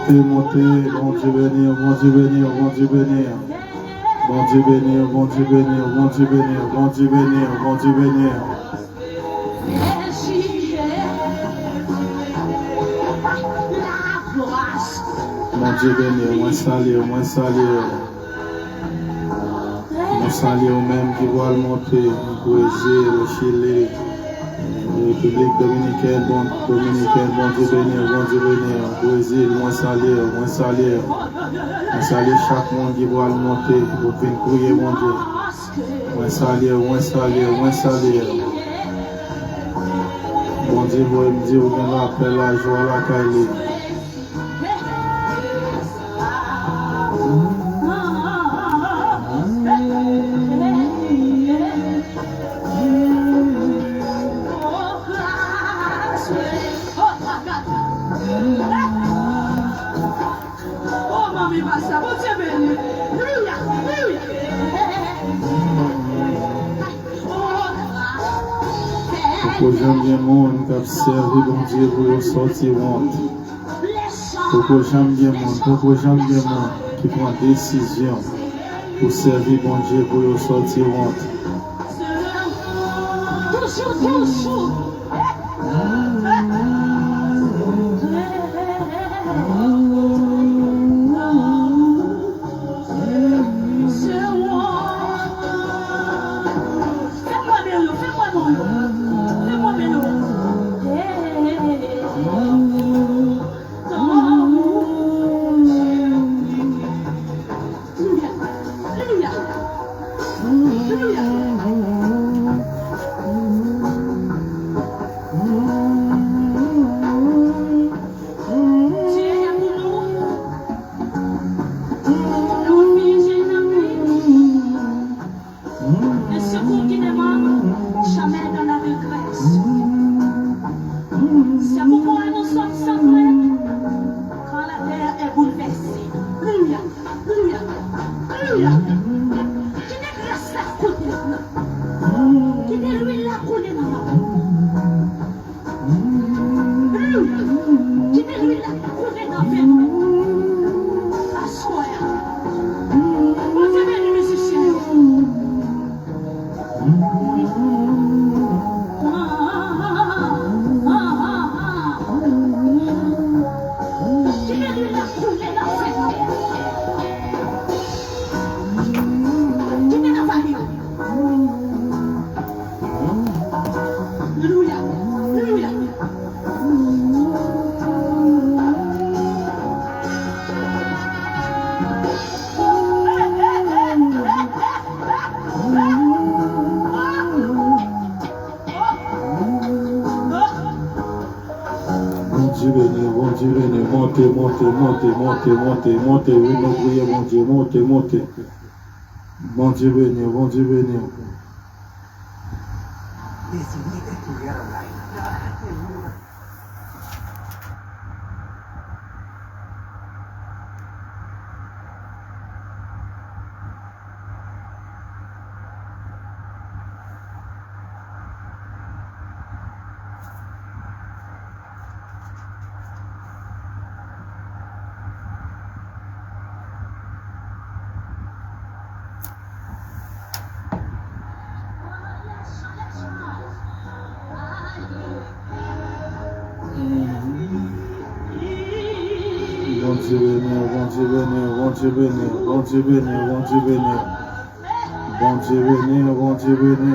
Montez, bon Dieu bénir, bon Dieu bénir, bon Dieu bénir. Bon Dieu bénir, bon Dieu bénir, bon Dieu bénir, bon Dieu bénir, bon Dieu bénir. Bon Dieu bénir, moi salir, moi salir. Moi salir au même qui va le monter, le Brésil, le Chili. République dominicaine, bon Dieu bénir, Brésil, moi salir, moi salir chaque monde qui va le monter, pour venir prier mon Dieu. Moi salir. Bon Dieu, vous me dire, vous appelle la joie, la caille. Pourquoi j'aime bien monde qui a servi bon Dieu pour sortir honte. Pourquoi j'aime bien monde qui prend décision pour servir bon Dieu pour sortir honte. Montez, oui, nous prions, mon Dieu, montez. Bon Dieu bénir. Dieu béni, bon Dieu béni, bon Dieu béni, bon Dieu béni, bon Dieu béni. Bon Dieu béni, bon Dieu béni.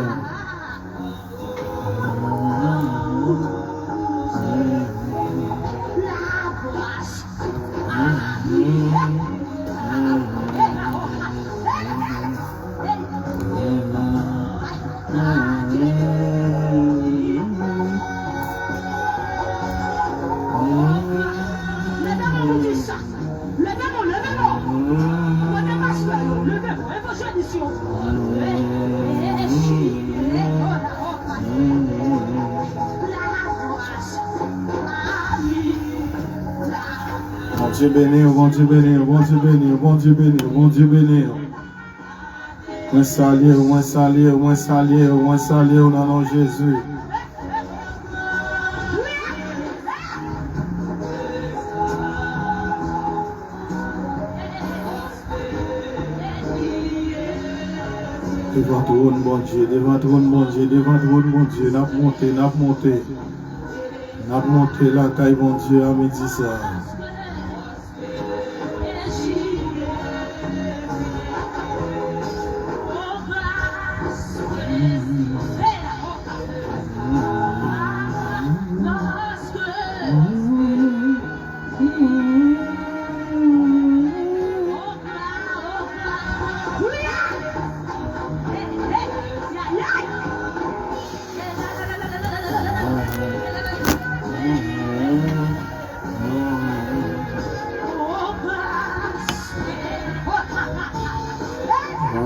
Bon Dieu béni, bon Dieu béni, bon Dieu béni, bon Dieu béni, bon Dieu béni. Moi saluer, moi saluer, moi saluer, moi saluer au nom de Jésus. Devant ton bon Dieu, devant ton bon Dieu, devant ton bon Dieu, n'a monté, n'a monté. N'a monté la caille bon Dieu à midi ça.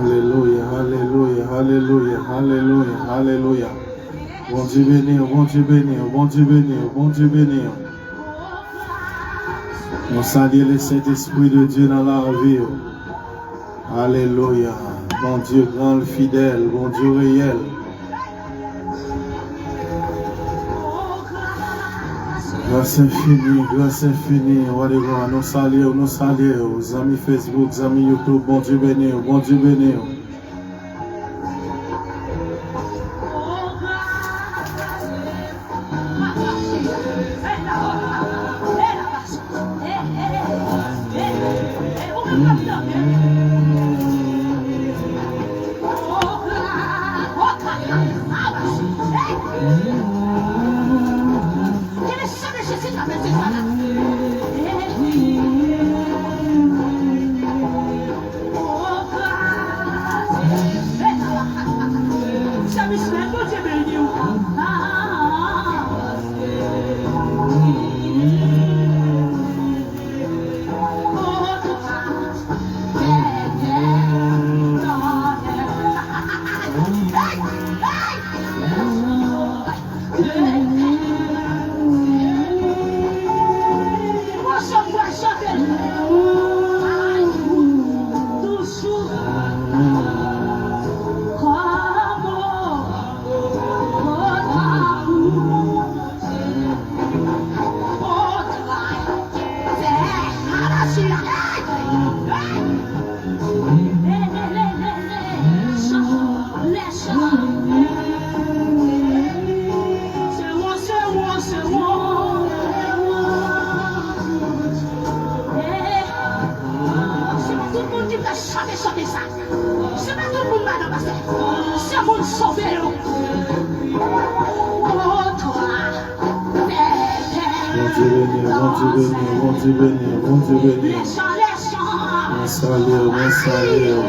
Alléluia, alléluia, alléluia, alléluia, alléluia. Bon Dieu béni, bon Dieu béni, bon Dieu béni, bon Dieu béni. On salue le Saint-Esprit de Dieu dans la vie. Alléluia. Bon Dieu grand, fidèle, bon Dieu réel. Grâce infinie, grâce infinie. Nous saluons, nous saluons. Aux amis Facebook, aux amis YouTube, bon Dieu béni, bon Dieu béni.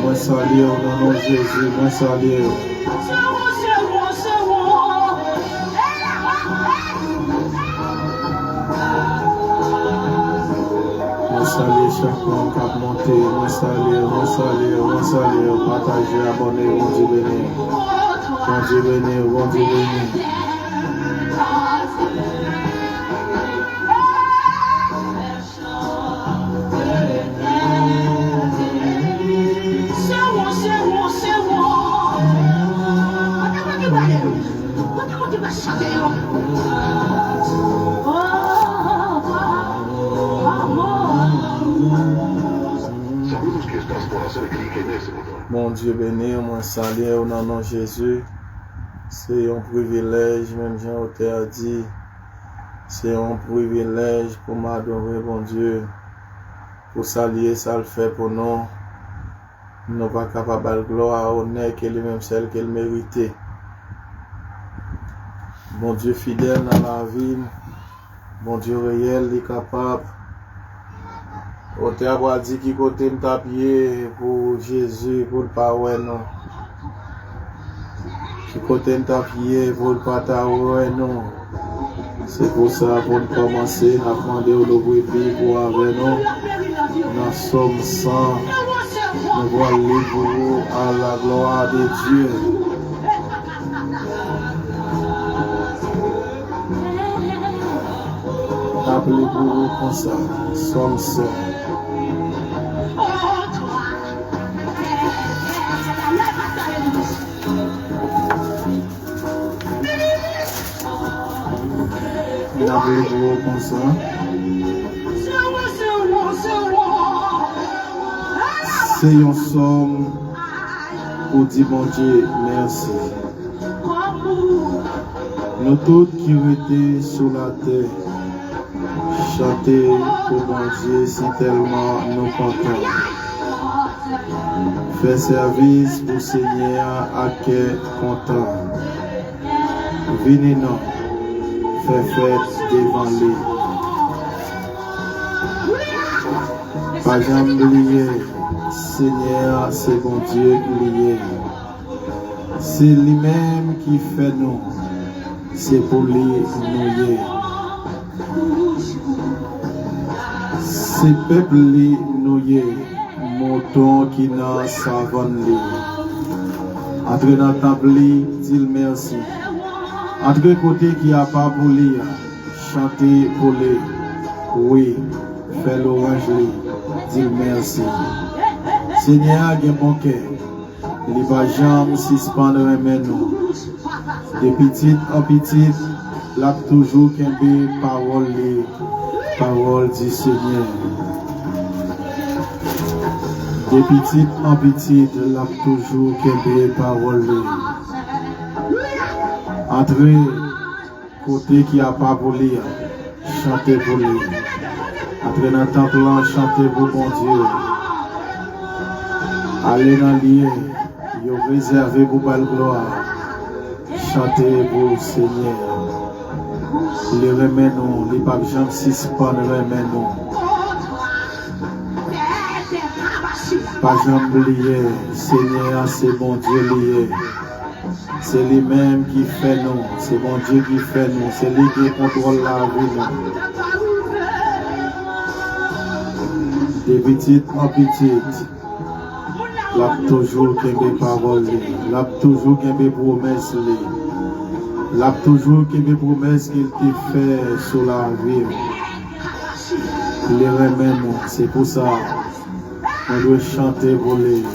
Moi saluer au nom de Jésus, moi saluer. Moi saluer chacun qui a monté, moi saluer, partager, abonner, bon Dieu béni. Bon Dieu béni, bon Dieu béni. Mon Dieu béni, moi saluer au nom de Jésus. C'est un privilège, même Jean Auteur dit, c'est un privilège pour m'adorer, bon Dieu. Pour s'allier, ça le fait pour nous. Nous ne sommes pas capables de gloire, honneur, qu'elle est même celle qu'elle méritait. Bon Dieu fidèle dans la vie, bon Dieu réel, il est capable. Au théâtre, dit qui côté me tapier pour Jésus, pour le parole, non. Qui côté me tapier pour le parole, non. C'est pour ça, pour commencer, nous avons demandé au l'ouvrir pour avec nous. Nous sommes sans, nous voulons libre à la gloire de Dieu. Appelez-vous comme ça, sommes sans. Appelez-vous comme ça. C'est un somme pour dire mon Dieu merci. Nous tous qui étaient sur la terre, chanter pour mon Dieu si tellement nous contents. Faire service pour Seigneur à cœur content. Venez nous. Fais fête devant lui. Pas jamais oublier, Seigneur, c'est bon Dieu lié. C'est lui-même qui fait nous. C'est pour lui nous. C'est peuple lui nous. Mouton qui n'a savon lui. Entre dans la table, dit merci. Entre côté qui a pas pour lire, chanter pour lui, oui, fait l'orange lui, dire merci. Seigneur a un bon cœur, il va jamais suspendre nous. De petite en petite, l'a toujours qu'un parole du Seigneur. De petite en petite, l'a toujours qu'un parole. Entrez, côté qui a pas pour lire, chantez pour lui. Entrez dans le temple, chantez pour mon Dieu. Allez dans l'île, vous réservez pour belle gloire. Chantez pour le Seigneur. Les remets nous, les papes Jean suspendent les remets nous. Pas jamais oublier, Seigneur, c'est bon Dieu lié. C'est lui-même qui fait nous, c'est mon Dieu qui fait nous, c'est lui qui contrôle la vie. De petite en petite, l'a toujours qu'un paroles, l'a toujours qu'un promesses, l'a toujours qu'un promesses qu'il te fait sur la vie. Les remet nous, c'est pour ça on doit chanter pour lui.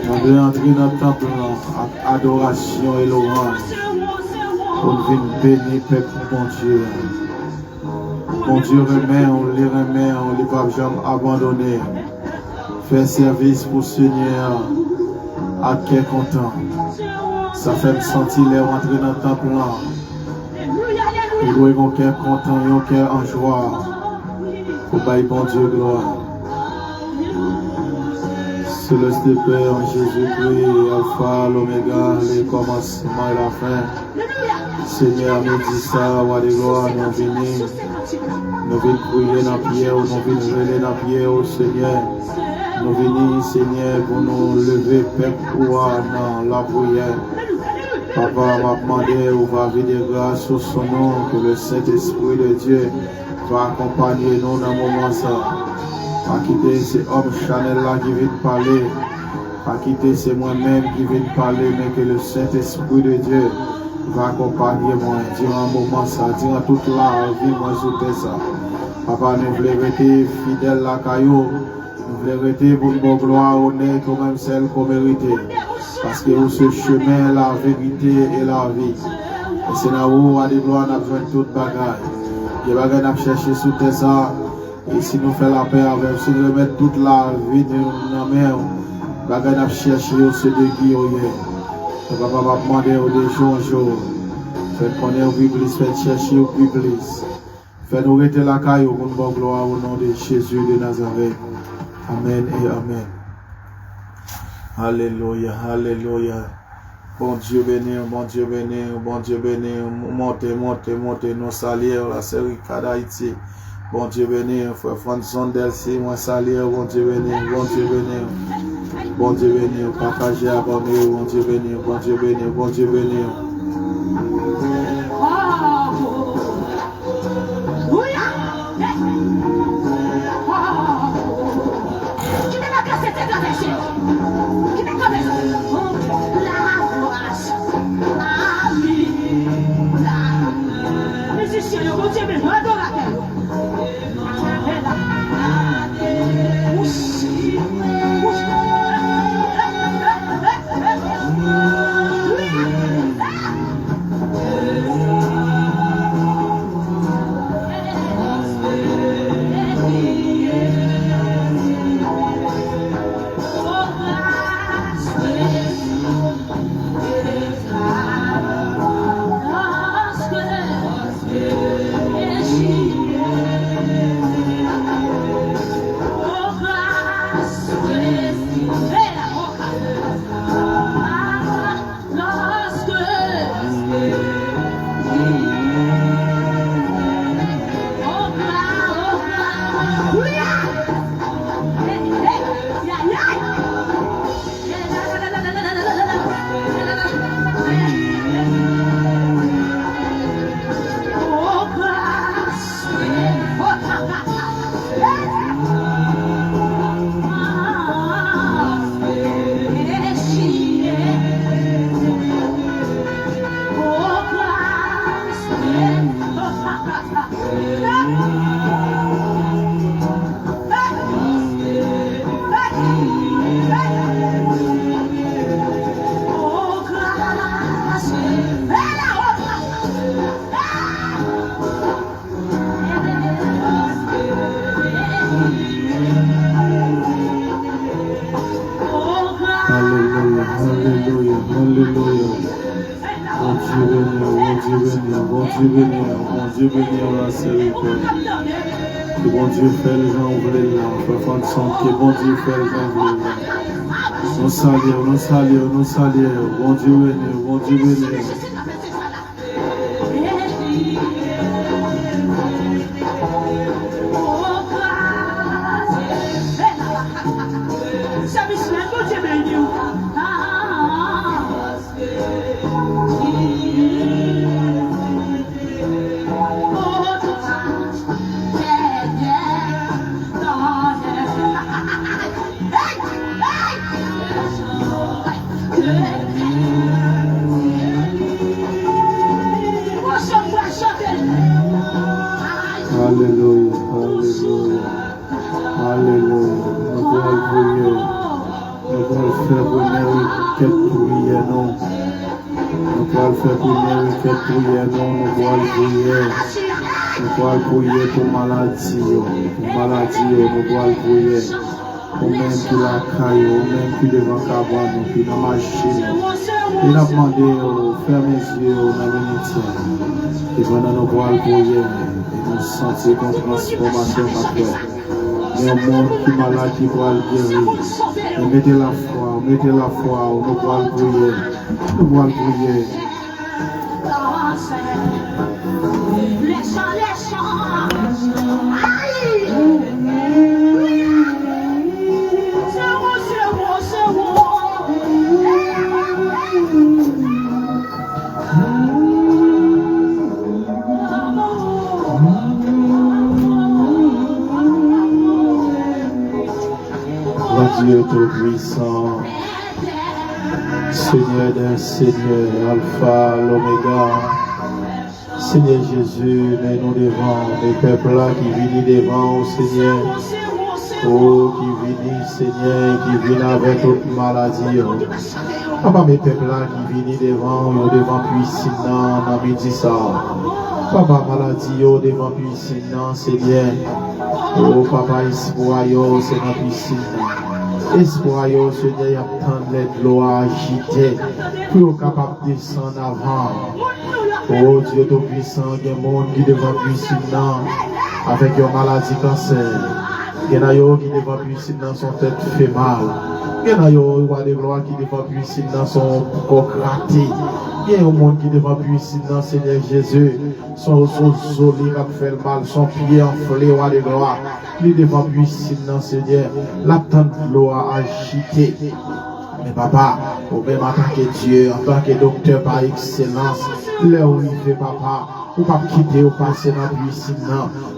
On doit entrer dans le temple avec adoration et louange pour venir bénir le peuple, mon Dieu. Mon Dieu remet, on les va jamais abandonner. Faire service pour le Seigneur à cœur content. Ça fait me sentir les rentrer dans le temple là. Il doit avoir un cœur content et un cœur en joie. Pour bailler bon Dieu gloire. Céleste Père, en Jésus-Christ, Alpha, l'Oméga, les commencements et la fin. Seigneur, nous dis ça, roi de gloire, nous venons prier dans la prière, nous venons veiller dans la prière au Seigneur. Nous venons, Seigneur, pour nous lever, Père, dans la prière. Papa m'a demandé, on va vider grâce sur son nom, que le Saint-Esprit de Dieu va accompagner nous dans le moment ça. Pas quitter ces hommes Chanel là qui viennent parler. Pas quitter c'est moi-même qui viennent parler, mais que le Saint-Esprit de Dieu va accompagner moi durant un moment ça, durant toute la vie, moi je ça. Papa, nous voulons rester fidèles à Caillou. Nous voulons rester pour une bonne gloire, honnête, comme même celle qu'on mérite. Parce que ce chemin, la vérité et la vie. Et c'est là où, à des gloires, nous avons besoin de toute bagaille. Les bagailles, nous chercher sous tes ça. Et si nous faisons la paix avec, si nous remettons toute la vie dans la mer, nous allons chercher ce déguis. Papa va demander au jour en jour. Faites connaître au public, faites chercher au public. Fais-nous rester la caille pour nous gloire au nom de Jésus de Nazareth. Amen et Amen. Alléluia, Alléluia. Bon Dieu béni, bon Dieu béni, bon Dieu béni. Montez, montez, montez nos salières, la série d'Haïti. Bon Dieu béni, frère François Delcy, moi saluer, bon Dieu béni, bon Dieu béni. Bon Dieu béni, partagez, abonnez, bon Dieu béni, bon Dieu béni, bon Dieu béni. Dieu béni, la série. Que bon Dieu fait les gens ouvrir là. Frère François, que bon Dieu fait les gens ouvrir là. Nous saluons, nous saluons, nous saluons. Bon Dieu béni, bon Dieu béni. Alléluia, Alléluia, Alléluia. Nous allons prier. Nous allons faire première requête prière, non. Nous allons faire première requête prière, non. Nous allons prier. Nous allons prier pour maladie. Pour maladie, nous allons prier. Ou même pour la caille, ou même pour devant cabane, pour la machine. Il a demandé fermer les yeux dans la minute. Et pendant nous allons prier. Nous sentir qu'on transformation après. Mais un monde qui est malade, qui doit le guérir. Mettez la foi, nous allons prier. Nous allons prier. Dieu Tout-Puissant, Seigneur des Seigneurs, Alpha, l'Oméga, Seigneur Jésus, mets-nous devant les peuples là qui viennent devant, Seigneur, oh, qui viennent, Seigneur, qui viennent avec toute maladie. Papa, mes peuples là qui viennent devant puissant, dans midi ça. Papa, maladie, devant puissant, Seigneur. Oh, Papa, espoir, c'est dans puissant. Espoir, Seigneur, y attend les gloires agitées pour capable de descendre avant. Oh Dieu Tout-Puissant, il y a un monde qui devant puissant avec une maladie cancer. Il y en a qui devant puissant dans son tête fait mal. Il y en a des gloires qui devant puissant dans son corps gratté. Il y a un monde qui devant puissant dans Seigneur Jésus. Son zoli qui fait mal, son pied enflé, roi de gloire. Il devant puissant dans Seigneur. La tente de l'eau a agité. Mais papa, ou même en tant que Dieu, en tant que docteur par excellence, là où il fait papa, ou pas quitter, ou passer dans le puissant,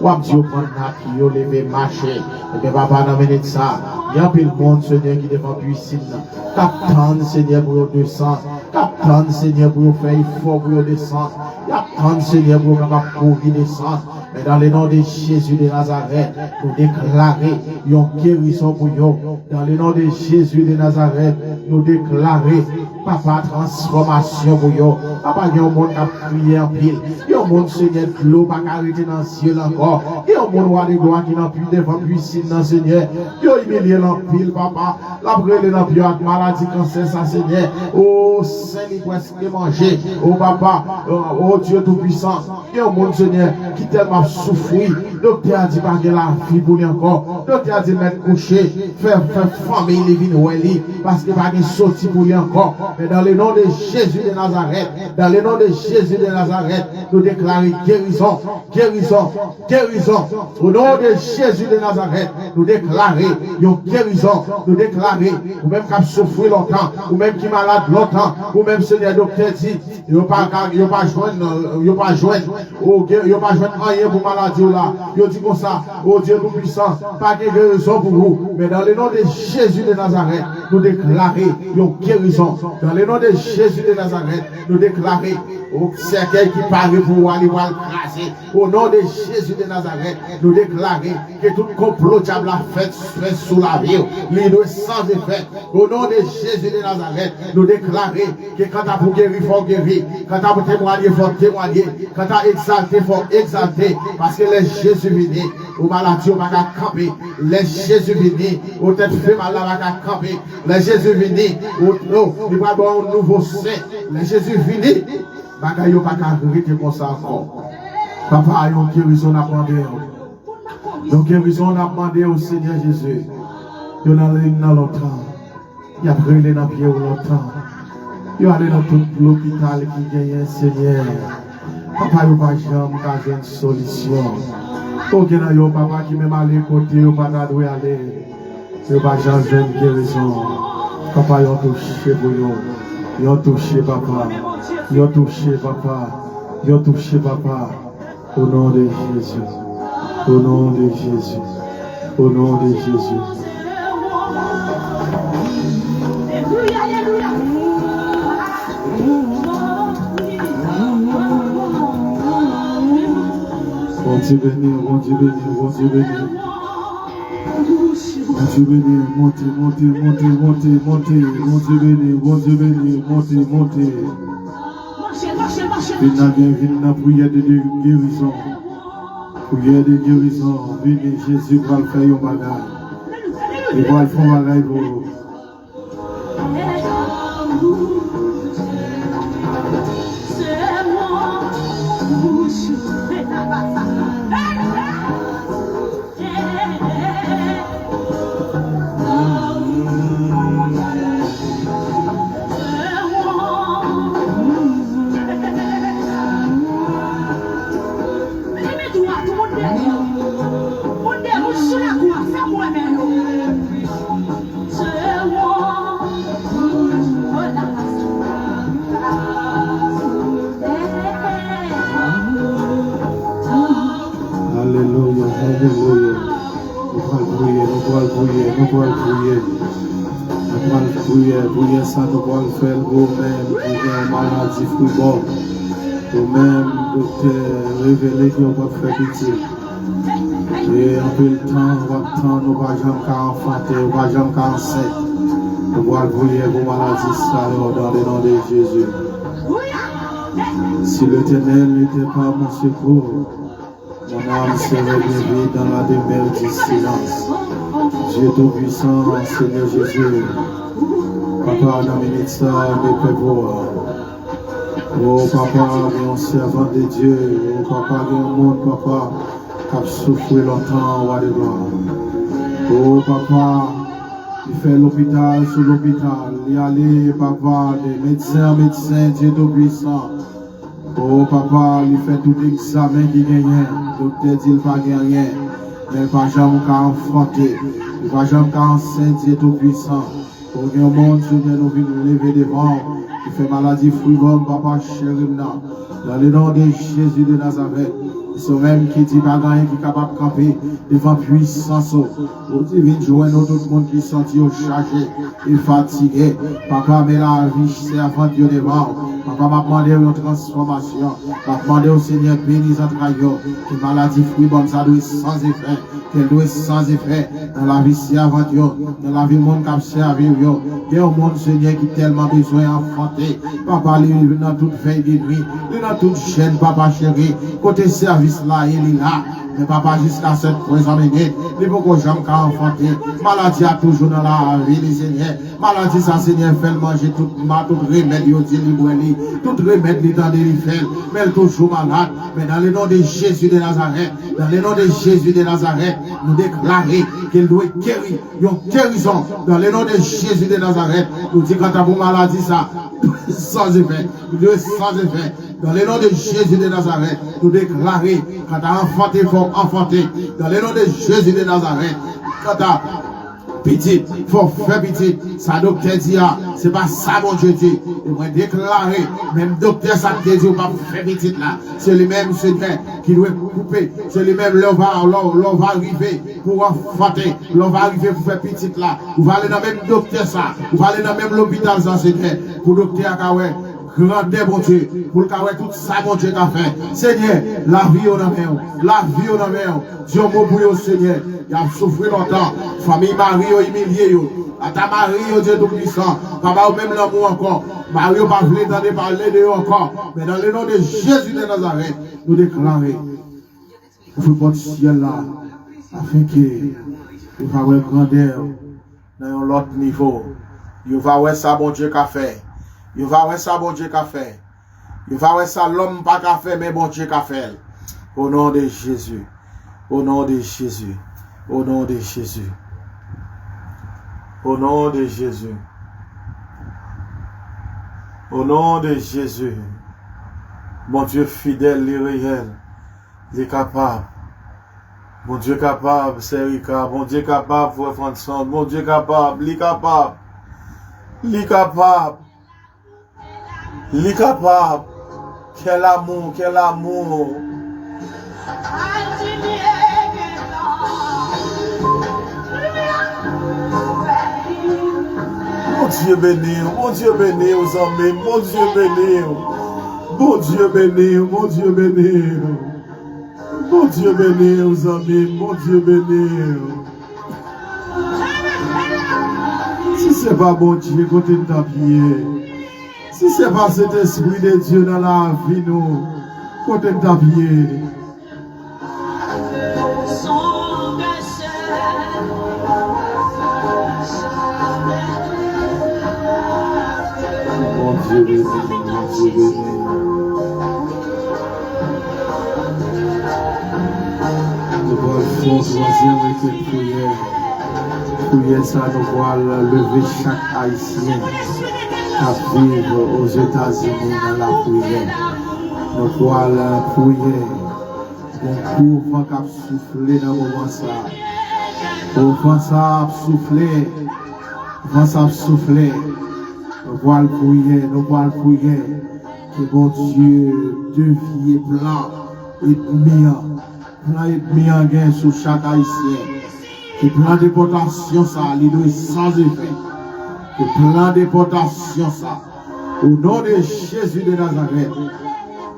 ou à Dieu prendre la qui ou lever, marcher. Et bien papa, dans le ça, il y a plus de monde, Seigneur, qui devant puissant. Captain, Seigneur, pour descendre. Captain, Seigneur, pour faire effort pour descendre. Captain, Seigneur, pour courir descendre. Mais dans le nom de Jésus de Nazareth, nous déclarer une guérison pour eux. Dans le nom de Jésus de Nazareth, nous déclarer, papa, transformation pour eux. Papa, il y a un monde qui a prié en pile. Il y a un monde, Seigneur, de l'eau, pas arrêter dans le ciel encore. Il y a un monde, roi de gloire, qui n'a plus devant puissance dans le Seigneur. Il y a humilié en pile, papa. La brûlée dans le avec maladie, cancer, ça, Seigneur. Oh, Seigneur, presque manger. Oh, papa, oh, Dieu Tout-Puissant. Il y a un monde, Seigneur, qui tellement souffrir. Docteur a dit pas que la vie pour lui encore. Docteur a dit mettre coucher, faire famille, les vignes, parce que pas de sortie pour lui encore. Mais dans le nom de Jésus de Nazareth, dans le nom de Jésus de Nazareth, nous déclarons guérison, guérison, guérison. Au nom de Jésus de Nazareth, nous déclarons une guérison, nous déclarons, ou même qui a souffert longtemps, ou même qui est malade longtemps, ou même Seigneur docteur dit, il n'y a pas joindre, rien pour maladie là. Il dit comme ça, oh Dieu Tout-Puissant, pas de guérison pour vous. Mais dans le nom de Jésus de Nazareth, nous déclarons une guérison. Dans le nom de Jésus de Nazareth, nous déclarons au cercueil qui paraît pour aller voir craser. Au nom de Jésus de Nazareth, nous déclarons que tout complot diable a fait sous la vie. Il doit sans effet. Au nom de Jésus de Nazareth, nous déclarons que quand tu as pour guérir, il faut guérir. Quand tu as pour témoigner, il faut témoigner. Quand tu as exalté, il faut exalter. Parce que les Jésus venu, aux maladies, on va camper. Les Jésus venu, aux têtes fait mal, on va camper. Les Jésus venu, il va avoir un nouveau sein. Les Jésus venu, bagaille pas arrêter comme ça encore. Papa, yon guérison a demandé. Donc guérison a demandé au Seigneur Jésus. Yon a allé dans longtemps. Il a brûlé dans pied longtemps. Yon allé dans tout l'hôpital qui gagne Seigneur. Papa, yon pas jamais une solution. Ok, yon papa qui même allé côté, yon pas d'où aller. Yon pas jamais une guérison. Papa, yon touché pour yon. Yon touché papa. Yon touché papa. Yon touché papa. Au nom de Jésus. Au nom de Jésus. Au nom de Jésus. Bon Dieu béni, bon Dieu béni, bon Dieu béni. Bon Dieu béni, montez, montez, montez, montez, montez. Bon Dieu béni, bon Dieu béni, montez, montez. Venez prière de guérison. Prière de guérison. Venez, Jésus va le faire un bagage. Il va le faire un bagage pour vous. Prière ça nous va le faire vous-même, qui est maladie football. Vous-même, docteur, révéler qu'on va faire pitié. Et en peu de temps, nous ne va jamais enfanter, nous ne va jamais enceinte. Nous va prier pour maladie ça dans le nom de Jésus. Si l'Éternel n'était pas mon secours, mon âme serait bien dans la demeure du silence. Dieu Tout-Puissant, Seigneur Jésus. Papa, dans minute ça, mes pépos. Oh papa, un servant de Dieu. Oh papa, un monde, papa, qui a souffert longtemps, roi de gloire. Oh papa, il fait l'hôpital sur l'hôpital. Il y a les papa, des médecins, Dieu tout-puissant. Oh papa, il fait tout examen qui gagne. Docteur dit qu'il ne pas rien. Mais pas jamais qu'à affronter. Il va jamais qu'à enseigner Dieu tout-puissant. Pour que le monde, Seigneur, nous vienne lever devant. Il fait maladie, fruit, bon, papa, chéri, dans le nom de Jésus de Nazareth. Ce même qui dit pas rien qui est capable de camper devant puissance. Au divin joindre tout le monde qui sentit chargé et fatigué. Papa, mais la vie, c'est avant Dieu devant. Papa m'a demandé une transformation. M'a demandé au Seigneur bénis entre ailleurs. Que maladie fruit bon, ça doit être sans effet. Qu'elle doit être sans effet dans la vie si avant Dieu. Dans la vie monde qui a servi. Il y a un monde Seigneur qui a tellement besoin d'enfanter. Papa, il est dans toute veille de nuit. Il est dans toute chaîne, papa chéri. Côté service là, il est là. Mais papa, jusqu'à cette fois, il est beaucoup de gens qui ont enfanté. Maladie a toujours dans la vie, Seigneur. Maladie, ça, Seigneur, fait manger tout remède, tout remède, dans des faire. Mais elle est toujours malade. Mais dans le nom de Jésus de Nazareth, dans le nom de Jésus de Nazareth, nous déclarons qu'elle doit guérir. Une guérison. Dans le nom de Jésus de Nazareth, nous disons quand tu as une maladie, ça, sans effet. Nous devons sans effet. Dans le nom de Jésus de Nazareth, nous déclarons quand tu as enfanté, il faut enfanter. Dans le nom de Jésus de Nazareth, quand tu as petit, il faut faire petit. Ça, docteur dit, c'est pas ça, mon Dieu dit. Il va déclarer, même docteur, ça te dit, pas faire petit là. C'est lui-même, Seigneur, qui doit couper. C'est lui-même, l'on va arriver pour enfanter. L'on va arriver pour faire petit là. Vous allez dans le même docteur, ça. Vous allez dans le même l'hôpital, ça, Seigneur. Pour docteur, grandeur, mon Dieu, pour le cas tout ça, mon Dieu, qu'a fait. Seigneur, la vie au nom, la vie au nom, Dieu m'a pour Seigneur, il a souffert longtemps, famille Marie, humilié, à ta Marie, Dieu tout-puissant, papa, ou même l'amour encore, Marie, pas voulu entendre parler de eux encore, mais dans le nom de Jésus de Nazareth, nous déclarons, vous votre ciel là, afin que vous va avoir grandeur dans l'autre niveau, vous va avoir ça, mon Dieu, qu'a fait. Il va voir ça, bon Dieu, qu'a fait. Il va voir ça, l'homme pas qu'a fait, mais bon Dieu, qu'a fait. Au nom de Jésus. Au nom de Jésus. Au nom de Jésus. Au nom de Jésus. Au nom de Jésus. Mon Dieu fidèle, il est réel. Il est capable. Mon Dieu capable, c'est Rika. Mon Dieu capable, frère François. Mon Dieu capable, il est capable. Il est capable. Il est capable. Quel amour, quel amour. Mon Dieu béni, mon Dieu béni aux amis, mon Dieu béni. Mon Dieu béni, mon Dieu béni. Mon Dieu béni aux amis, mon Dieu béni. Si c'est pas bon Dieu, côté de ta pied. Si c'est pas cet esprit de Dieu dans la vie, nous, côté de ta pied. Mon Dieu béni, mon Dieu béni. Nous voyons troisième et prière. Prière ça, nous voyons lever chaque haïtien à vivre aux États-Unis dans la prière. Nous voyons prier. Bon courant qui a soufflé dans le moment ça. Au vent ça a soufflé. Vent ça a soufflé. Nous voyons prier. Nous voyons prier. Que bon Dieu devient plan ennemi en gain sur chaque haïtien. Que plan de déportation ça, il doit être sans effet. Que plan de déportation ça, au nom de Jésus de Nazareth,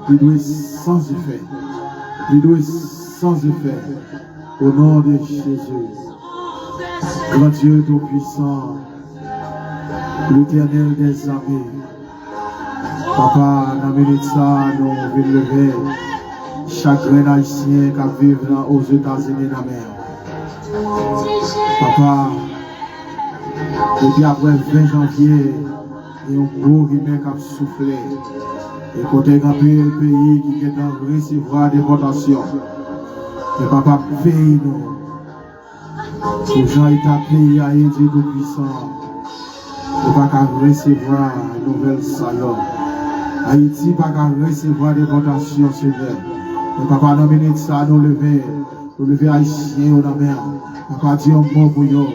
il doit être sans effet. Il doit être sans effet. Au nom de Jésus. Grand Dieu Tout-Puissant, l'Éternel des armées. Papa, dans la minute ça, nous venons lever chaque haïtien qui vit aux États-Unis de la mer. Papa, depuis après 20 janvier, il y a un gros humain qui a soufflé. Et côté un pays qui est en recevoir des déportation. Et papa, paye nous. Pour gens et ta pays à Dieu tout puissant. Et pas qu'à recevoir une nouvelle salon. Haïti pas qu'à recevoir des déportation, Seigneur. Et papa, dans minute ça, nous lever haïtien au mer. Papa, Dieu un bon pour vous.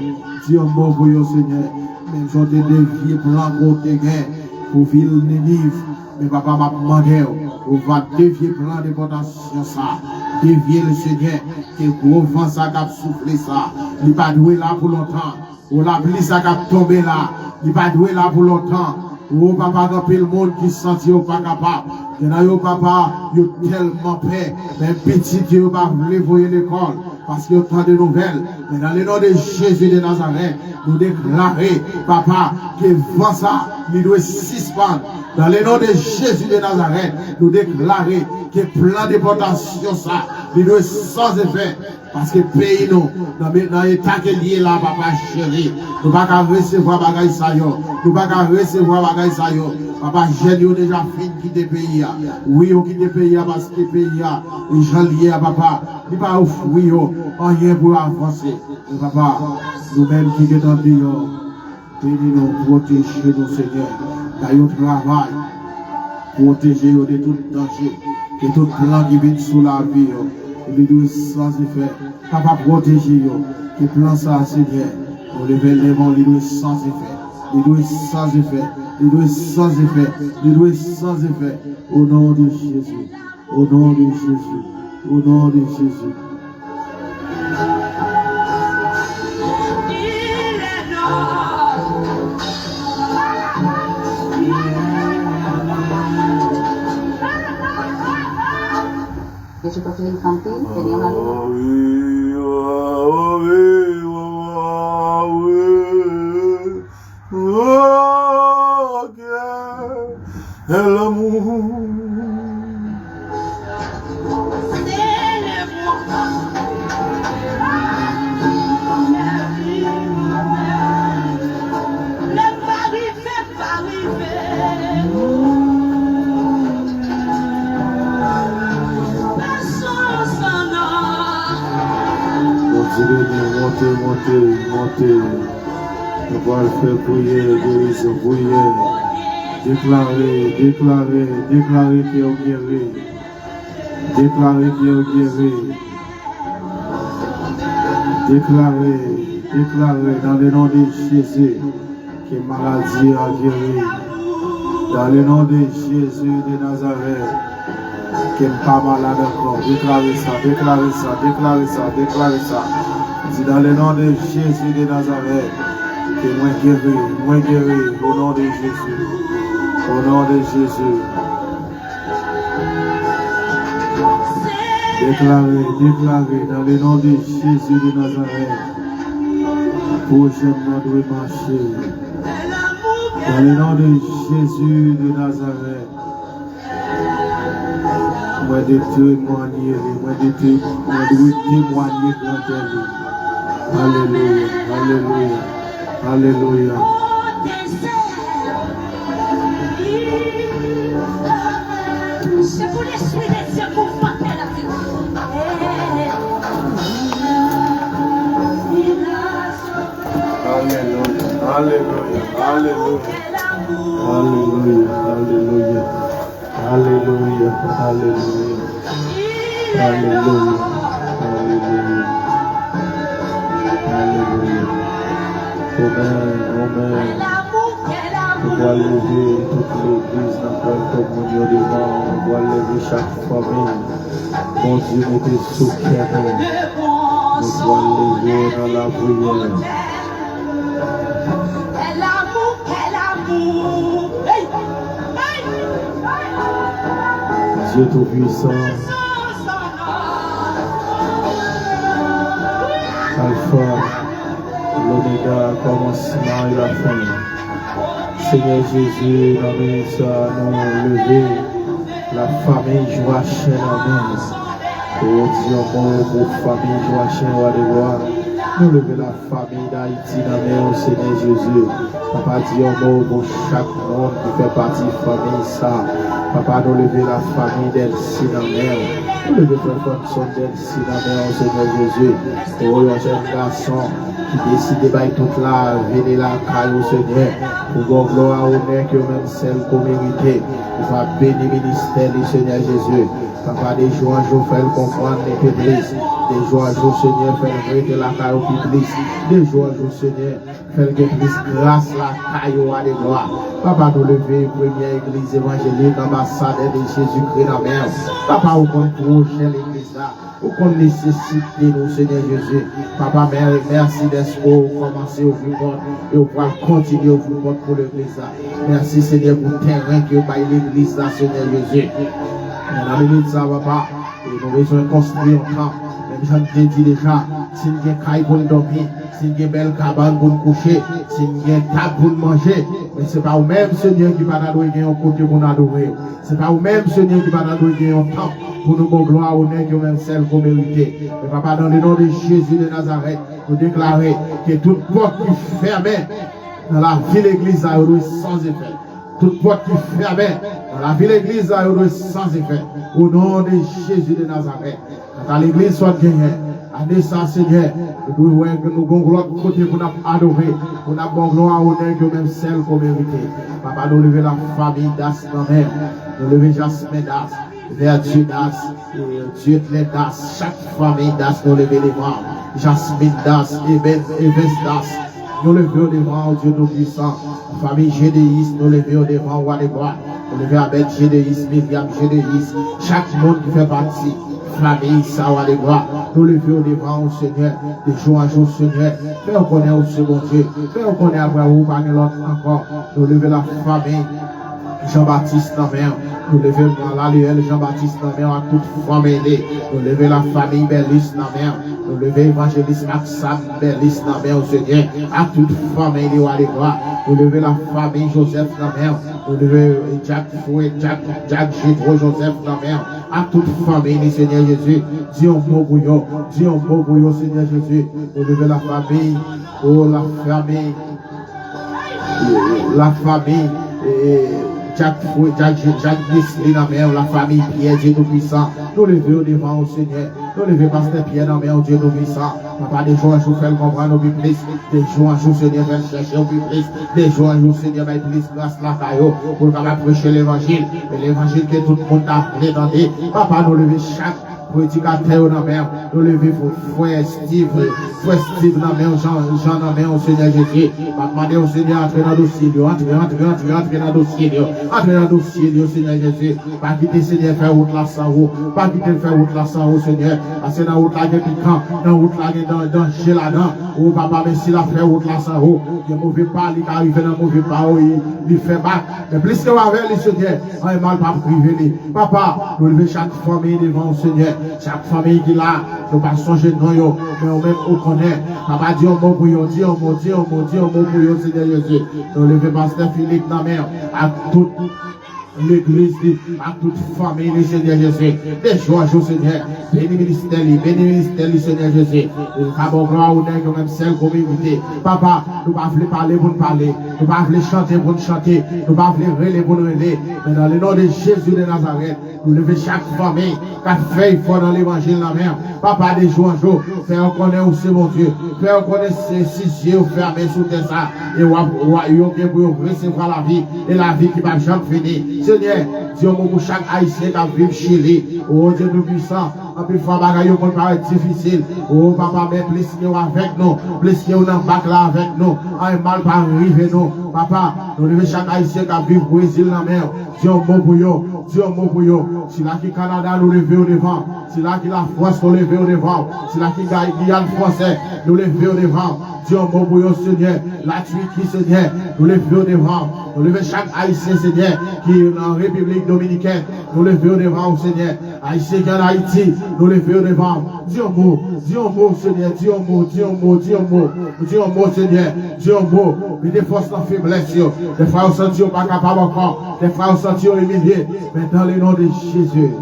Dieu un bon pour vous, Seigneur. Même si on te dévie pour l'encontrer pour ville Nénive. Mais papa m'a demandé, on va dévier plan de déportation ça. Dévier le Seigneur, que gros vent ça qui a soufflé ça. Il va doué là pour longtemps. Ou la pluie ça qui a tombé là. Il va doué là pour longtemps. Ou papa, quand le monde qui sentit pas capable. Il y en a yo papa, yo tellement peur. Mais petit qui yo pas voulu voyer l'école. Parce qu'il y a tant de nouvelles. Mais dans le nom de Jésus de Nazareth, nous déclarons, papa, que vent ça, il doit suspendre. Dans le nom de Jésus de Nazareth, nous déclarons que plan de déportation ça, il doit sans effet. Parce que le pays nous, dans l'état qui est lié là, papa chéri, nous ne pouvons pas recevoir bagaille ça yo. Nous ne pouvons pas recevoir bagaille ça yo. Papa j'ai déjà fini de quitter le pays. Oui, on quitte le pays parce que le pays, les gens liés à papa, il ne pas offrir rien pour avancer. Mais papa, nous-mêmes qui sommes dans le pays, bénis-nous, protégez nous, Seigneur. Dans notre travail, protégez-nous de tout danger, de tout plan qui vient sous la vie. Il doit sans effet. Papa, protégez-nous. Que plan ça, Seigneur. Nous levons les mains, il doit sans effet. Il doit sans effet. Il doit sans effet. Il doit sans effet. Au nom de Jésus. Au nom de Jésus. Au nom de Jésus. Que su perfil infantil tenía una luz. El amor. Montez. On va le faire prier, guérison, prier. Déclarer qu'il est guéri. Déclarer qu'il est guéri. Déclarer dans le nom de Jésus que maladie a guéri. Dans le nom de Jésus de Nazareth, que pas malade encore. Déclarez ça. C'est dans le nom de Jésus de Nazareth que moi guéri, au nom de Jésus. Au nom de Jésus. Déclarez dans le nom de Jésus de Nazareth. Prochainement doit marcher. Dans le nom de Jésus de Nazareth. Moi de témoigner grand Dieu. Alléluia. C'est pour l'esprit des cieux pour frapper la vie. Amen. On doit lever toute l'église dans le communion devant. On doit lever chaque famille. Mon Dieu, mettez sous cœur. On doit lever dans la prière. Dieu Tout-Puissant, Alpha, l'Oméga, commencement et la fin. Seigneur Jésus, dans ça, nous lever la famille Joachim en main. Oh Dieu, pour famille Joachim, roi de gloire. Nous lever la famille d'Haïti dans main, Seigneur Jésus. Papa Dieu, pour chaque monde qui fait partie de la famille, ça. Papa, nous lever la famille d'Elsie dans la mer. Nous lever frère Conson d'Elsie dans la mer, Seigneur Jésus. Oh, un jeune garçon qui décide de bailler toute la vie de la caille, Seigneur. Pour bon gloire, honneur que même celle qu'on mérite. Pour faire bénir le ministère du Seigneur Jésus. Papa, des jours en jour, faire comprendre les pétrisses. Des jours en jour, Seigneur, faire mériter la caille au public. Des jours en jour, Seigneur, faire que plus grâce la caille au roi de gloire. Papa, nous lever, première église évangélique, ambassadeur de Jésus-Christ dans la mer. Papa, vous comprenez l'église là. Vous connaissez nécessité nous, Seigneur Jésus. Papa, merci d'être commencé au vivre et au pouvoir continuer au vivre pour l'église là. Merci, Seigneur, pour le terrain que vous avez l'église là, Seigneur Jésus. Dans la minute, ça va pas. Et nous avons besoin de construire un camp. Même j'en ai dit déjà, si nous avons caille pour dormir, si nous avons une belle cabane pour nous coucher, si nous avons une table pour nous manger, mais ce n'est pas vous-même, Seigneur, qui va nous donner un côté pour nous adorer. Ce n'est pas vous-même, Seigneur, qui va nous donner un temps pour nous donner gloire, honneur, que même celle qu'on mérite. Et papa, dans le nom de Jésus de Nazareth, nous déclarer que toute porte qui fermée dans la ville d'église a eu sans effet. Toute porte qui fermée dans la ville d'église a eu sans effet. Au nom de Jésus de Nazareth. Quand l'église soit gagnée, à ça, Seigneur, nous voyons que nous avons gloire côté pour nous adorer, pour nous avoir gloire au honneur que même celle qu'on mérite. Papa, nous lever la famille d'As dans mer, nous lever Jasmin d'As, Vertu d'As, Dieu de d'As, chaque famille d'As, nous lever les bras. Jasmine d'As, Eves d'As, nous lever devant Dieu Tout-Puissant. Famille Gédéis, nous lever devant Roi des Bois, nous lever avec Gédéis, Myriam Gédéis, chaque monde qui fait partie. Famille, ça va les bras, nous lever devant au Seigneur, de jour en jour, Seigneur, fais-nous connaître au second Dieu, fais-nous connaître après vous, pas l'autre encore, nous lever la famille, Jean-Baptiste dans mer, nous lever dans la luelle, Jean-Baptiste dans mer, à toute famille, nous lever la famille Bellis dans mer, nous lever évangéliste Maxime Bellis dans mer au Seigneur, à toute famille, nous lever la famille Joseph dans mer, nous lever Jacques Fouet, Jacques Gévaux, Joseph dans mer, à toute famille, Seigneur Jésus, dis un mot pour eux, Seigneur Jésus, nous lever la famille, oh la famille, Jacques Nestlé dans la mer, la famille Pierre, Dieu Tout-Puissant, nous levons devant au Seigneur, nous levons Pasteur Pierre dans la mer, Dieu Tout-Puissant, papa, des jours à jour, fais le comprendre au plus, des jours à jour, Seigneur, fais le chercher au plus, des jours à jour, Seigneur, fais plus grâce la caillou, pour qu'on va prêcher l'évangile, et l'évangile que tout le monde a prétendu, papa, nous levons chaque prédicateur dans la mer, nous levons frère Steve dans la mer, Jean dans la mer, au Seigneur Jésus, papa, demander au Seigneur, entrer dans le dossier, entrer dans le dossier, Seigneur Jésus, pas quitter Seigneur, faire route là sans vous, pas quitter faire route là sans vous, Seigneur, parce que dans la route là, il y a piquant, dans la route là, il y a danger là-dedans, oh papa, mais s'il a fait route là sans vous, il y a mauvais pas, il arrive dans le mauvais pas, il fait battre, mais plus que vous avez le Seigneur, on est mal pas privé, papa, nous levons chaque famille devant le Seigneur, chaque famille qui là, nous pas songer de nous, mais on même on connaît, papa, dis un mot pour eux, dis un mot pour eux, Seigneur Jésus, nous levons Pasteur Philippe dans la mer, à toute l'église, à toute famille, le Seigneur Jésus, des jours à jour, Seigneur, béni ministère, Seigneur Jésus, à bon gloire, honneur, que même celle qu'on mérite. Papa, nous ne voulons pas parler pour nous parler, nous ne voulons pas chanter pour nous chanter, nous ne voulons pas relayer pour nous relayer, mais dans le nom de Jésus de Nazareth, nous levons chaque famille qui a fait fort dans l'évangile de la mer. Papa, des jours en jour, fais reconnaître où c'est mon Dieu, fais reconnaître ces 6 yeux fermés sous tes ça, et vous recevoir la vie, et la vie qui va jamais finir. Seigneur, Dieu pour chaque haïtien qui vit Chili, oh Dieu nous puissant, en plus fois bagaille qui paraît difficile, oh papa, mais plus que vous avec nous, plus que vous dans bac là avec nous, un mal pas arriver nous, papa, nous devons chaque haïtien qui vit au Brésil dans la mer, Dieu bon pour eux, Dieu bon pour eux, si là qui Canada nous lever au devant, si là qui la France nous lever au devant, si là qui Guyane français nous lever au devant, Dieu bon pour eux, Seigneur, la Turquie, Seigneur, nous lever au devant, nous lever chaque haïtien, Seigneur, qui est en République Dominicaine, nous lever au devant, Seigneur, haïtien qui est en Haïti, nous lever au devant, Dieu mot, Seigneur, Dieu mot, Seigneur, Dieu mot, mais des forces en faiblesse, des frères sentis pas capables encore, des frères sentis humiliés, mais dans le nom de Jésus,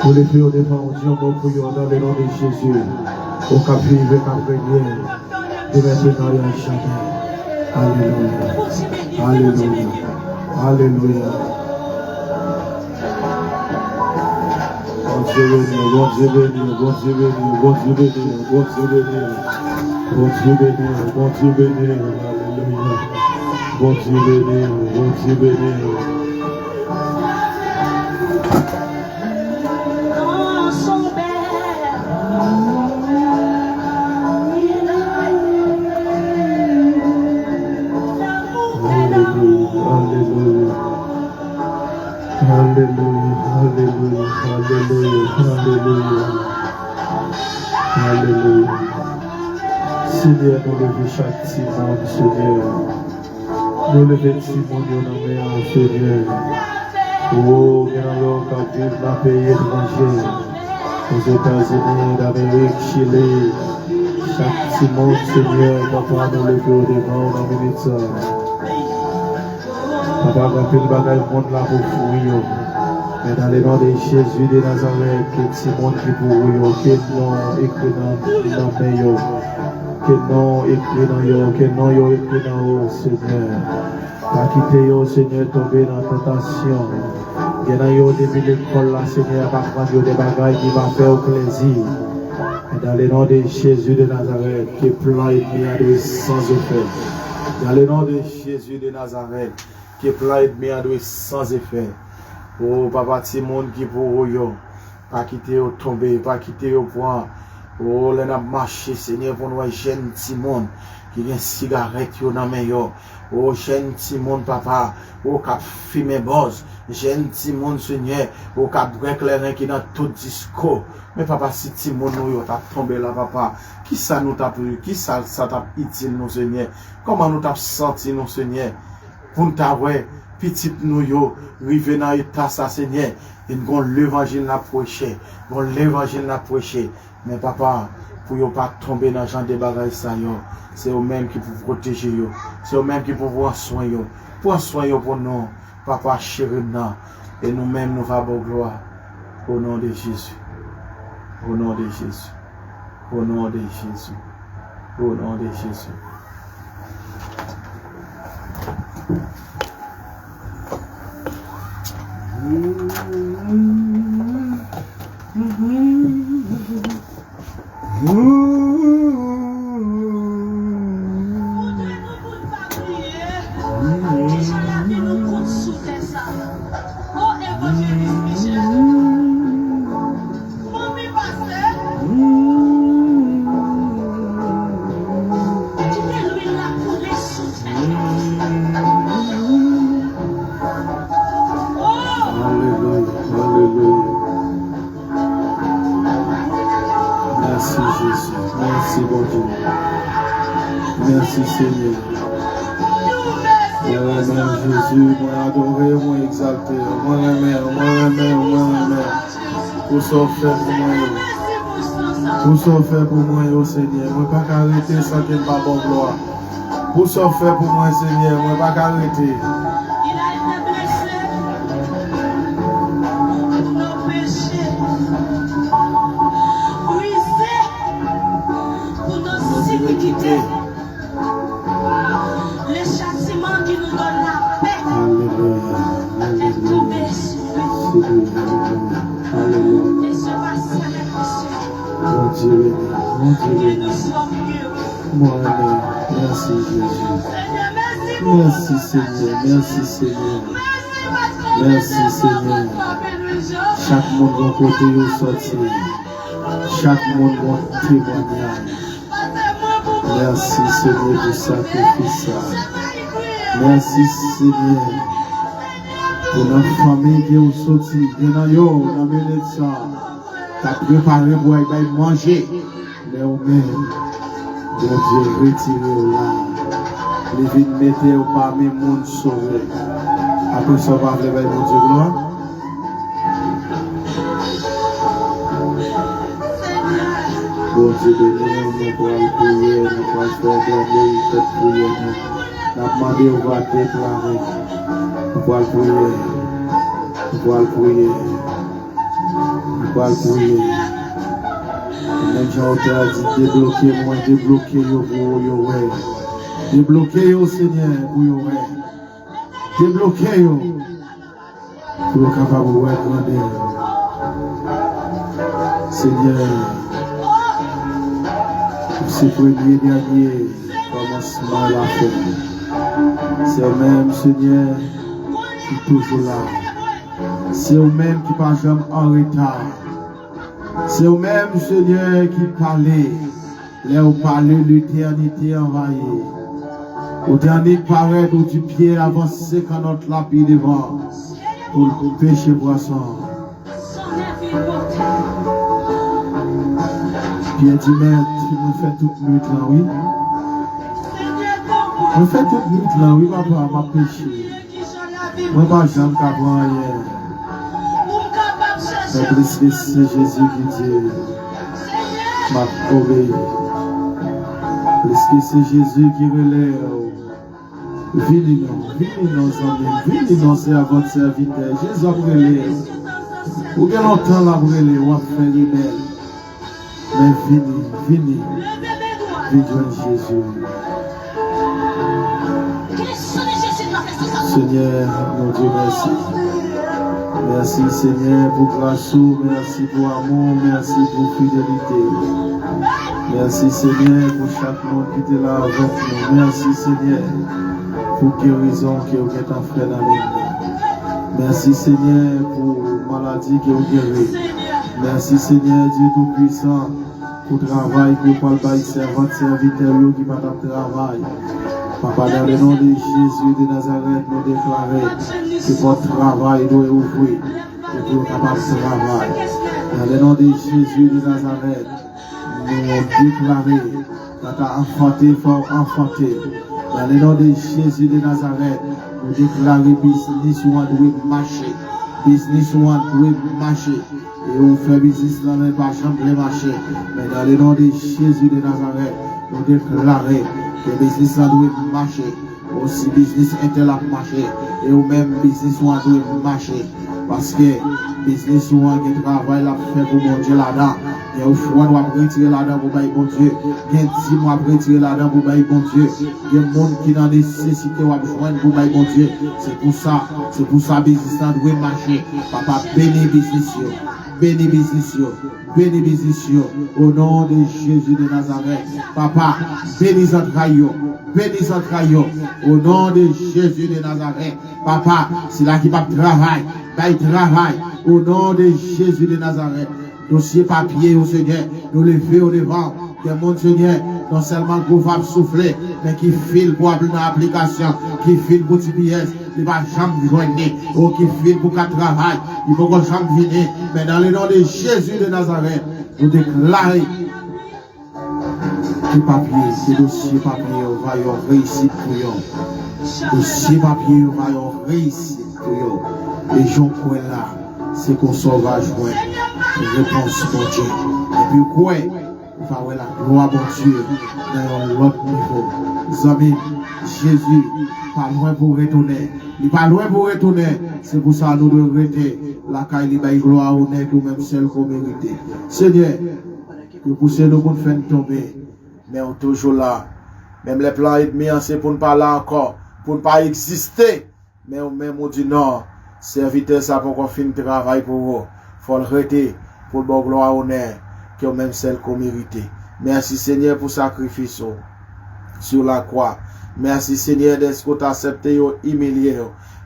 nous lever au devant, Dieu mot pour eux, dans le nom de Jésus, au cap vivre, cap régner, de maintenant et à jamais. Alléluia. Alléluia. Alléluia. Bon Dieu béni, bon Dieu béni, bon Dieu béni, bon Dieu béni, bon Dieu béni, bon Dieu béni, bon Dieu béni, alléluia. Bon Dieu béni, bon Dieu béni. Dans son Alléluia, alléluia, alléluia, alléluia, alléluia. Seigneur, nous levons chaque petit monde, Seigneur. Nous levons petit monde, nous nommons, Seigneur. Oh, bien alors, quand Dieu m'a payé de manger, aux États-Unis, d'Amérique, Chili, chaque petit monde, Seigneur, papa, nous levons devant, dans minute ça. Papa, rappelle le bagage du monde là pour fouiller. Mais dans le nom de Jésus de Nazareth, que petit monde qui pour vous, que non écrit dans yo, que non écrit dans yo, que non yo écrit dans vous, Seigneur. Pas quitter yo, Seigneur, tomber dans la tentation. Que dans yo depuis l'école là, Seigneur, pas prendre des bagages qui vont faire plaisir. Et dans le nom de Jésus de Nazareth, que plan ennemi a doué sans effet. Dans le nom de Jésus de Nazareth, que plan ennemi a doué sans effet. Oh, papa, ti monde qui pour yo, pas quitter au tomber, pas quitter au point. Oh, là n'a marché, Seigneur, pour nous, jeune ti monde qui vient cigarette yo dans main yo. Oh, jeune ti monde, papa, oh, cap fumer boss, jeune ti monde, Seigneur, oh, cap break les qui dans tout disco. Mais papa, si ti monde nous yo t'a tombé là, papa, qui ça nous t'a pris, qui ça t'a utile, nous, Seigneur? Comment nous t'a senti, nous, Seigneur? Pour nous t'avoir, petit nous yo, rive dans l'état ça, Seigneur, et nous l'évangile n'a prêché, nous l'évangile n'a prêché. Mais papa, pour ne pas tomber dans le genre de bagages, c'est eux-mêmes qui peuvent protéger, c'est eux-mêmes qui peuvent prendre soin. Prends soin pour nous, papa chéri, et nous-mêmes nous faisons gloire. Au nom de Jésus. Au nom de Jésus. Au nom de Jésus. Au nom de Jésus. Merci Seigneur. Moi Jésus, moi adoré, moi exalté, moi aimé. Pour ça faire pour moi. Pour ça faire pour moi, Seigneur. Moi pas arrêter sans qu'il pas bon gloire. Pour ça faire pour moi, Seigneur. Moi pas arrêter. Les châtiments qui nous donnent la paix est tombé sur lui. Et ce matin, mon Dieu, nous sommes mieux. Merci Jésus. Merci Seigneur. Merci Seigneur. Merci Seigneur. Chaque monde va côté au sortir. Chaque monde va témoigner. Merci Seigneur pour sacrifice. Merci Seigneur pour notre famille qui est sortie. Dans la minute ça, tu as préparé pour aller manger. Mais au même, bon Dieu, retirez-le là. Les vies mettez parmi le monde sauvé. Après ça, on va lever mon Dieu gloire. Bon Dieu béni, nous pourrons prier, nous pourrons faire dernier cette prière. Nous avons demandé au va déclarer. Nous pourrons prier. Nous pourrons prier. Nous pourrons prier. Même Jean-Pierre a dit débloquez-moi, débloquez-yo pour yo. Débloquez-yo Seigneur pour yo. débloquer pour être capable de grandir. Seigneur, pour ce premier dernier commencement la fin, c'est au même Seigneur qui est toujours là. C'est au même qui pas jamais en retard. C'est au même Seigneur qui parlait. Là où parlait l'éternité envahie. Au dernier paraît où du pied avancé quand notre lapide devant pour pêcher poisson. Pierre dit, mais tu me fais toute nuit là, oui. Je fais toute nuit là, oui, papa, m'a péché. Moi, pas jamais qu'à voir hier. Mais plus que c'est Jésus qui dit, m'a obéi. Plus que c'est Jésus qui relève. Venez nous, amis, venez nous, c'est à votre serviteur. Jésus a relève. Ou bien longtemps la relève, ou a fait rebelle. Mais venez joindre Jésus. Seigneur, mon Dieu, merci. Merci Seigneur pour grâce, merci pour amour, merci pour fidélité. Merci Seigneur pour chaque monde qui était là avec nous. Merci Seigneur pour guérison que vous êtes en fait dans l'église. Merci Seigneur pour maladie que vous guérissez. Merci Seigneur Dieu Tout-Puissant pour le travail que vous parlez servant serviteur qui va travail. Papa, dans le nom de Jésus de Nazareth, nous déclarons que votre travail doit ouvrir et que vous êtes capable de travailler. Dans le nom de Jésus de Nazareth, nous déclarons que tu as enfanté, fort enfanté. Dans le nom de Jésus de Nazareth, nous déclarons business one doit marcher. Business one doit marcher. Et vous faites business dans le chambre marcher. Mais dans le nom de Jésus de Nazareth, nous déclarons que le business doit marcher. Aussi business intel marcher. Et ou même business doit marcher. Parce que business qui travaille la fait pour mon Dieu là-dedans. Et au fond, on va retirer là-dedans pour bailler bon Dieu. Il y a 10 mois pour retirer là-dedans pour bailler bon Dieu. Il y a des gens qui ont nécessité de joindre pour bailler bon Dieu. C'est pour ça business doit marcher. Papa, bénis business. Bénis business. Bénis business. Au nom de Jésus de Nazareth. Papa, bénis Zantrayo. Bénis Zantrayo. Au nom de Jésus de Nazareth. Papa, c'est là qui va travailler. Au nom de Jésus de Nazareth. Dossier papier au Seigneur, nous lever au devant. Que mon Seigneur, non seulement couvert souffler, mais qui file pour appeler dans l'application, qui file pour TPS, il va jamais joindre, ou qui file pour qu'à travail, il faut qu'on jamais venir. Mais dans le nom de Jésus de Nazareth, nous déclarons que papier, que dossier papier, va y réussir pour eux. Dossier papier, va y réussir pour eux. Les gens qui sont là, c'est qu'on sauvage, réponse mon Dieu. Et puis quoi, il va avoir la gloire mon Dieu dans l'autre niveau. Les amis, Jésus, pas loin pour retourner. Il pas loin pour retourner. C'est pour ça que nous devons rester. La caille, il va y gloire au nez, ou même celle qu'on mérite. Seigneur, que pousser nous pour faire tomber. Mais on est toujours là. Même les plans ennemis, c'est pour ne pas là encore. Pour ne pas exister. Mais même on dit non. Serviteur, ça pour qu'on finisse le travail pour vous. Il faut le rester. Pour le bon gloire honneur, qui est même celle qu'on mérite. Merci Seigneur pour le sacrifice sur la croix. Merci Seigneur d'être que tu as accepté humilié.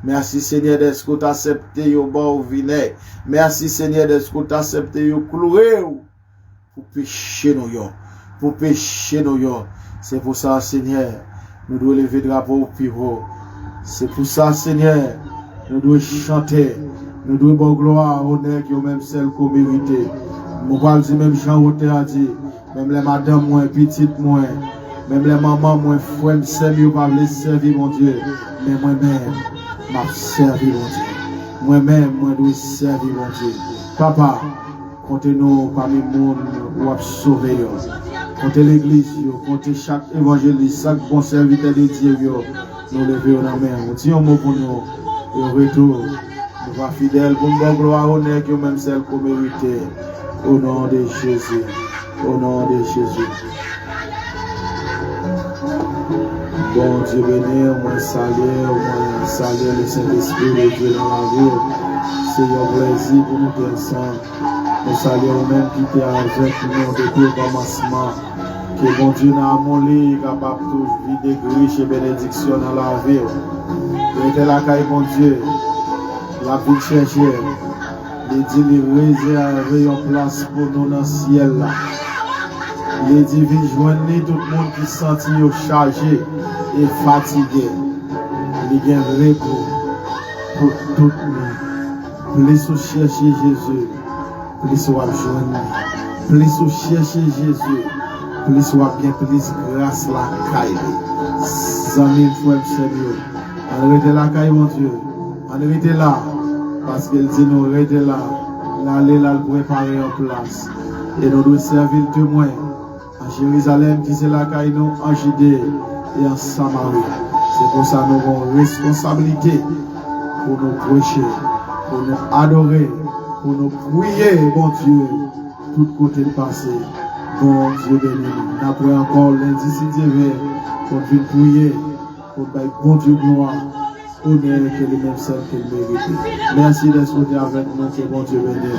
Merci Seigneur d'être que tu as accepté bon vinaigre. Merci Seigneur d'être que tu as accepté cloué pour pécher nous. Pour pécher nous. C'est pour ça Seigneur, nous devons lever le drapeau au pivot. C'est pour ça Seigneur, nous devons chanter. Nous devons bon gloire, honneur, qui est même celle qu'on mérite. Nous parlons dire même Jean Roté a dit, même les madames moins petites moins, même les mamans moins frères, servir pas les servir mon Dieu. Mais moi-même, m'a servi mon Dieu. Moi-même, moi dois servir mon Dieu. Papa, comptez-nous parmi le monde où a sauvé. Comptez l'église, comptez chaque évangéliste, chaque bon serviteur de Dieu. Nous levons la main. Nous disons un mot pour nous. Et au retour. Nous sommes fidèles pour nous gloire honneur que même celle qu'on mérite. Au nom de Jésus. Au nom de Jésus. Bon Dieu béni, moi saluer le Saint-Esprit de Dieu dans la vie. C'est un plaisir pour nous tous ensemble. Nous saluons même qui était avec nous depuis le commencement. Que bon Dieu n'a amolé, capable de vivre de riches et bénédictions dans la vie. Il était là, bon Dieu, la vie chercher. Il dit, il réserve une place pour nous dans le ciel. Il dit, il joindre tout le monde qui se sent chargé et fatigué. Il y a un repos pour tout le monde. Plus vous cherchez Jésus, plus vous joindre. Plus vous cherchez Jésus, plus vous bien, plus grâce la caille. 100 000 fois, Seigneur. On arrête la caille, mon Dieu. On arrête là. Parce qu'il dit nous arrêter là. L'aller là, le préparer en place. Et nous devons servir le témoin. En Jérusalem, qui c'est la caille, nous, en Judée et en Samarie. C'est pour ça que nous avons une responsabilité pour nous prêcher, pour nous adorer, pour nous prier, bon Dieu, tout côté de passé. Bon Dieu béni. Après encore lundi, si Dieu veut, pour nous prier, pour nous bon Dieu gloire, honneur que les mêmes celles qu'elle mérite. Merci d'être avec nous, que bon Dieu béni.